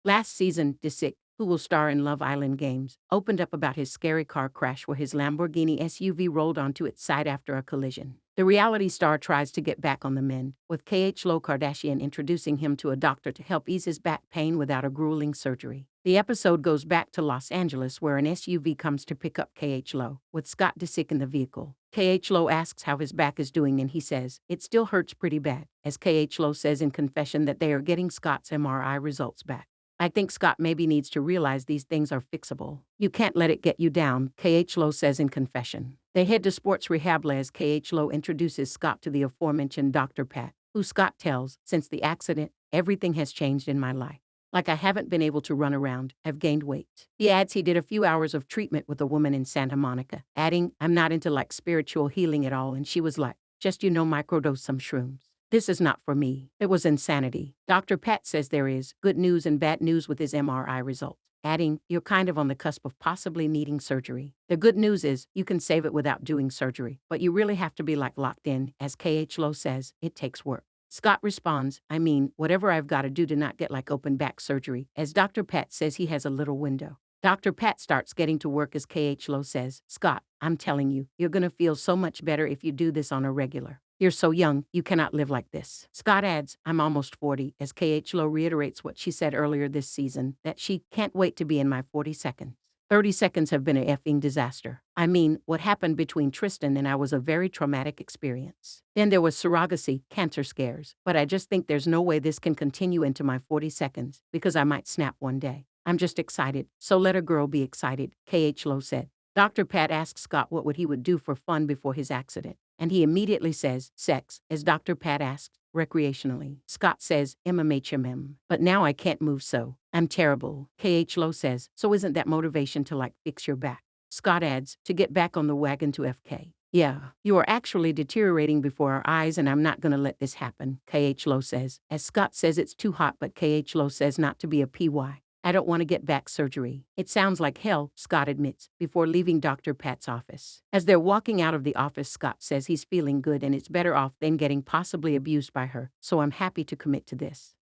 Last season, Disick, who will star in Love Island Games, opened up about his scary car crash where his Lamborghini SUV rolled onto its side after a collision. The reality star tries to get back on the mend, with Khloe Kardashian introducing him to a doctor to help ease his back pain without a grueling surgery. The episode goes back to Los Angeles where an SUV comes to pick up Khloe, with Scott Disick in the vehicle. Khloe asks how his back is doing and he says, "It still hurts pretty bad," as Khloe says in confession that they are getting Scott's MRI results back. "I think Scott maybe needs to realize these things are fixable. You can't let it get you down," Khloe says in confession. They head to sports rehab as Khloe introduces Scott to the aforementioned Dr. Pat, who Scott tells, "Since the accident, everything has changed in my life. Like I haven't been able to run around, I've gained weight." He adds he did a few hours of treatment with a woman in Santa Monica, adding, "I'm not into like spiritual healing at all," and she was like, "Just microdose some shrooms. This is not for me. It was insanity." Dr. Pat says there is good news and bad news with his MRI results, adding, "You're kind of on the cusp of possibly needing surgery. The good news is you can save it without doing surgery, but you really have to be like locked in, as Khloe says, it takes work." Scott responds, "I mean, whatever I've got to do to not get like open back surgery," as Dr. Pat says he has a little window. Dr. Pat starts getting to work as Khloe says, "Scott, I'm telling you, you're going to feel so much better if you do this on a regular. You're so young, you cannot live like this." Scott adds, "I'm almost 40, as Khloe reiterates what she said earlier this season, that she can't wait to be in my 40 seconds. 30 seconds have been a effing disaster. I mean, what happened between Tristan and I was a very traumatic experience. Then there was surrogacy, cancer scares, but I just think there's no way this can continue into my 40 seconds, because I might snap one day. I'm just excited, so let a girl be excited," Khloe said. Dr. Pat asks Scott what he would do for fun before his accident, and he immediately says, "Sex," as Dr. Pat asks, "Recreationally?" Scott says, "MMHMM, but now I can't move so. I'm terrible." Khloe says, "So isn't that motivation to like fix your back?" Scott adds, "To get back on the wagon to FK. Yeah, you are actually deteriorating before our eyes and I'm not gonna let this happen," Khloe says, as Scott says it's too hot but Khloe says not to be a PY. "I don't want to get back surgery. It sounds like hell," Scott admits, before leaving Dr. Pat's office. As they're walking out of the office, Scott says he's feeling good and it's better off than getting possibly abused by her, "So I'm happy to commit to this."